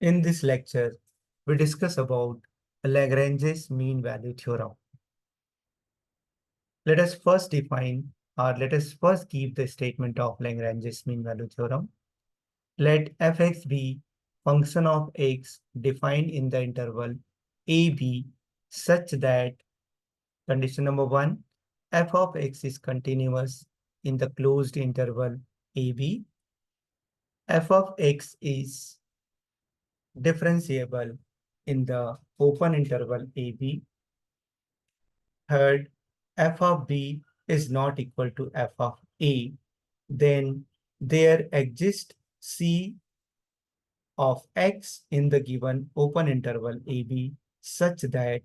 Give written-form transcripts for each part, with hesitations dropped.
In this lecture, we discuss about Lagrange's mean value theorem. Let us first define, or let us first give the statement of Lagrange's mean value theorem. Let fx be function of x defined in the interval ab such that condition number 1, f of x is continuous in the closed interval ab, f of x is differentiable in the open interval AB. Third, f of B is not equal to f of A. Then there exists C of x in the given open interval AB such that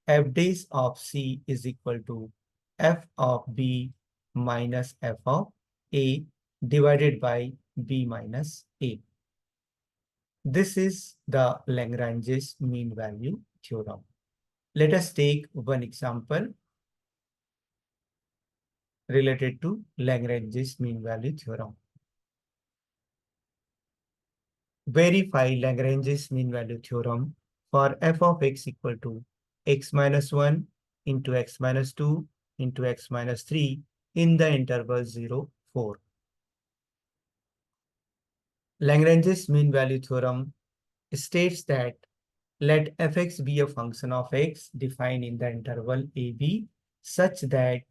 f dash of C is equal to f of B minus f of A divided by B minus A. This is the Lagrange's mean value theorem. Let us take one example related to Lagrange's mean value theorem. Verify Lagrange's mean value theorem for f of x equal to x minus 1 into x minus 2 into x minus 3 in the interval 0, 4. Lagrange's mean value theorem states that let fx be a function of x defined in the interval ab such that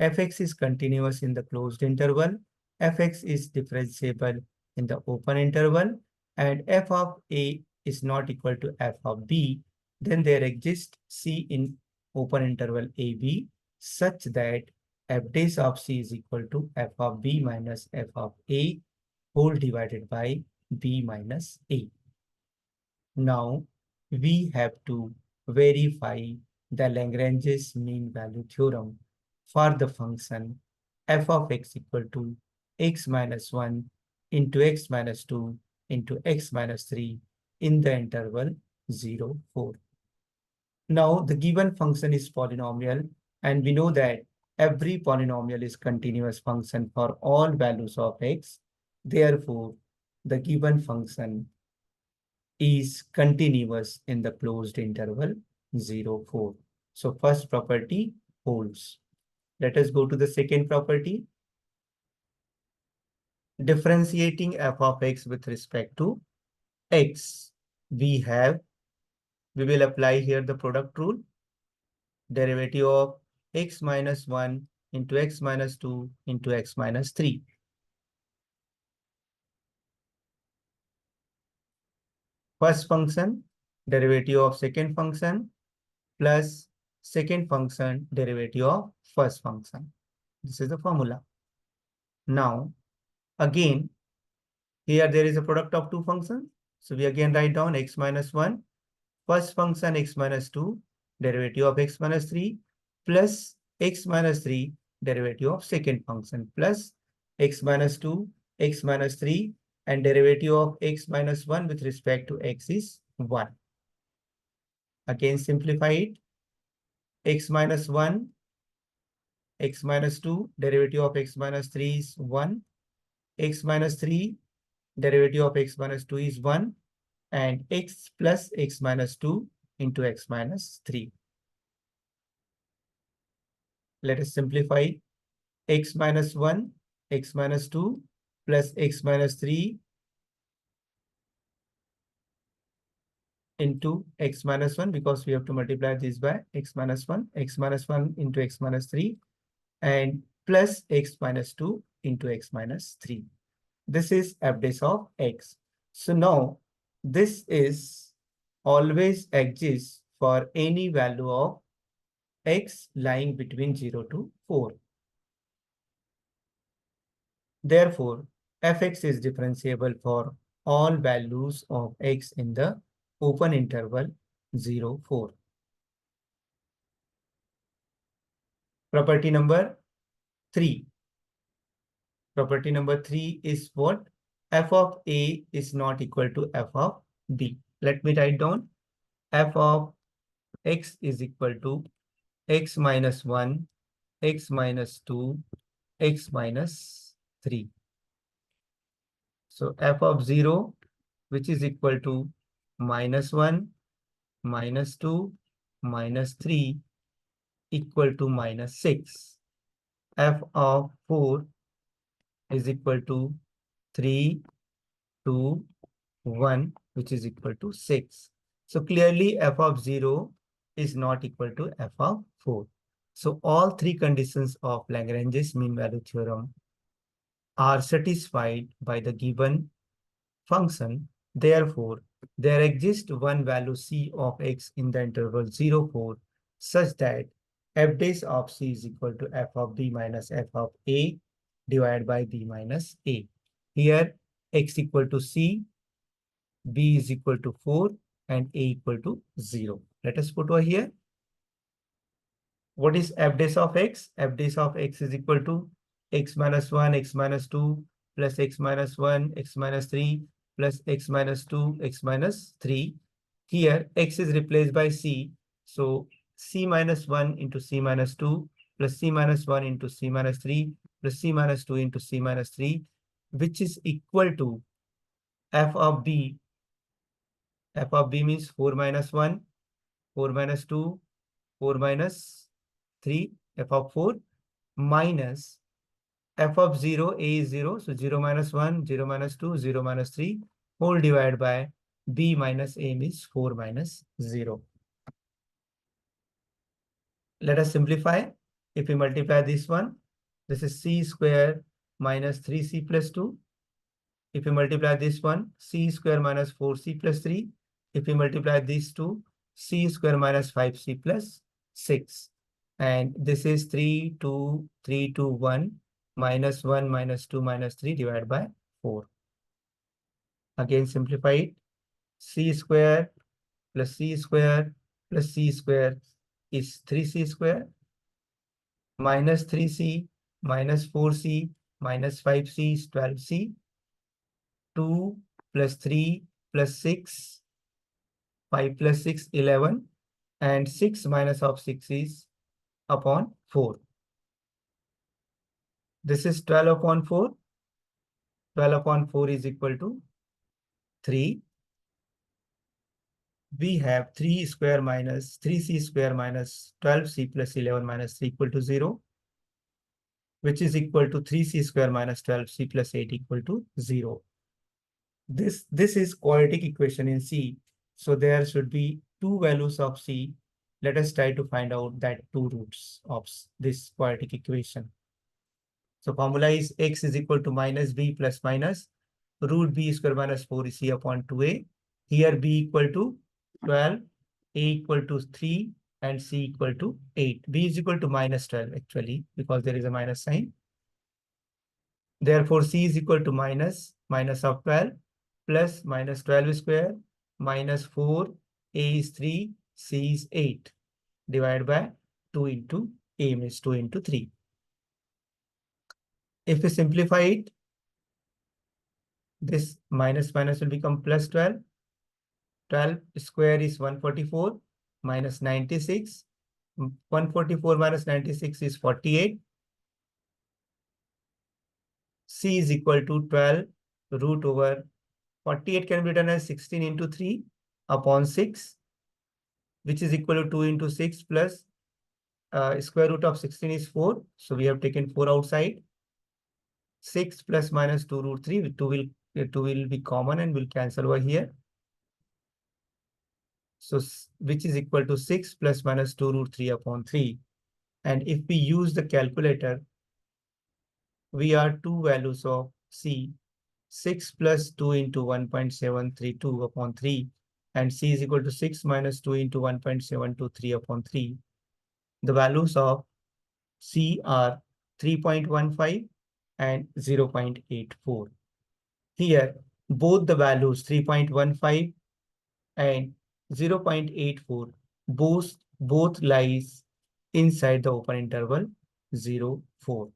fx is continuous in the closed interval, fx is differentiable in the open interval, and f of a is not equal to f of b, then there exists c in open interval ab such that f dash of c is equal to f of b minus f of a whole divided by b minus a. Now, we have to verify the Lagrange's mean value theorem for the function f of x equal to x minus 1 into x minus 2 into x minus 3 in the interval 0, 4. Now, the given function is polynomial, and we know that every polynomial is continuous function for all values of x. Therefore, the given function is continuous in the closed interval 0, 4. So first property holds. Let us go to the second property. Differentiating f of x with respect to x. We will apply here the product rule. Derivative of x minus 1 into x minus 2 into x minus 3. First function, derivative of second function, plus second function derivative of first function. This is the formula. Now, again, here there is a product of two functions. So we again write down x minus 1, first function x minus 2, derivative of x minus 3, plus x minus 3, derivative of second function, plus x minus 2, x minus 3, and derivative of x minus 1 with respect to x is 1. Again, simplify it. X minus 1, x minus 2, derivative of x minus 3 is 1. X minus 3, derivative of x minus 2 is 1. And x plus x minus 2 into x minus 3. Let us simplify. X minus 1, x minus 2, plus x minus 3 into x minus 1, because we have to multiply this by x minus 1 into x minus 3, and plus x minus 2 into x minus 3. This is f dash of x. So now this is always exists for any value of x lying between 0 to 4. Therefore, fx is differentiable for all values of x in the open interval 0, 4. Property number 3. Property number 3 is what? F of A is not equal to f of B. Let me write down. F of x is equal to x minus 1, x minus 2, x minus 3. So f of 0, which is equal to -1, -2, -3 equal to -6. F of 4 is equal to 3, 2, 1, which is equal to 6. So clearly f of 0 is not equal to f of 4. So all three conditions of Lagrange's mean value theorem are satisfied by the given function. Therefore, there exists one value c of x in the interval 0, 4 such that f dash of c is equal to f of b minus f of a divided by b minus a. Here x equal to c, b is equal to 4 and a equal to 0. Let us put over here. What is f dash of x? F dash of x is equal to x minus 1, x minus 2, plus x minus 1, x minus 3, plus x minus 2, x minus 3. Here, x is replaced by c. So, c minus 1 into c minus 2, plus c minus 1 into c minus 3, plus c minus 2 into c minus 3, which is equal to f of b. F of b means 4 minus 1, 4 minus 2, 4 minus 3, f of 4, minus f of 0, a is 0, so 0 minus 1, 0 minus 2, 0 minus 3, whole divided by b minus a means 4 minus 0. Let us simplify. If we multiply this one, this is c square minus 3c plus 2. If we multiply this one, c square minus 4c plus 3. If we multiply these two, c square minus 5c plus 6. And this is 3, 2, 3, 2, 1, minus 1, minus 2, minus 3 divided by 4. Again, simplify it. C square plus c square plus c square is 3c square, minus 3c, minus 4c, minus 5c is 12c, 2 plus 3 plus 6, 5 plus 6, 11, and 6 minus of 6 is upon 4. This is 12 upon 4. 12 upon 4 is equal to 3. We have 3 square minus 3c square minus 12c plus 11 minus 3 equal to 0, which is equal to 3c square minus 12c plus 8 equal to 0. This is quadratic equation in C. So there should be two values of C. Let us try to find out that two roots of this quadratic equation. So formula is x is equal to minus b plus minus root b square minus 4c upon 2a. Here b equal to 12, a equal to 3, and c equal to 8. B is equal to minus 12 actually, because there is a minus sign. Therefore, c is equal to minus of 12 plus minus 12 square minus 4, a is 3, c is 8 divided by 2 into a means 2 into 3. If we simplify it, this minus minus will become plus 12. 12 square is 144 minus 96. 144 minus 96 is 48. C is equal to 12 root over 48 can be written as 16 into 3 upon 6, which is equal to 2 into 6 plus square root of 16 is 4. So we have taken 4 outside. 6 plus minus 2 root 3, 2 will be common and will cancel over here. So which is equal to 6 plus minus 2 root 3 upon 3. And if we use the calculator, we are two values of C. 6 plus 2 into 1.732 upon 3. And C is equal to 6 minus 2 into 1.723 upon 3. The values of C are 3.15 and 0.84. Here, both the values 3.15 and 0.84 both lies inside the open interval 0, 4.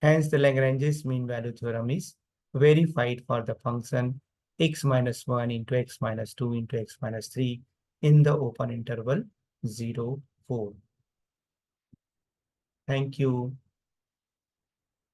Hence, the Lagrange's mean value theorem is verified for the function x minus 1 into x minus 2 into x minus 3 in the open interval 0, 4. Thank you.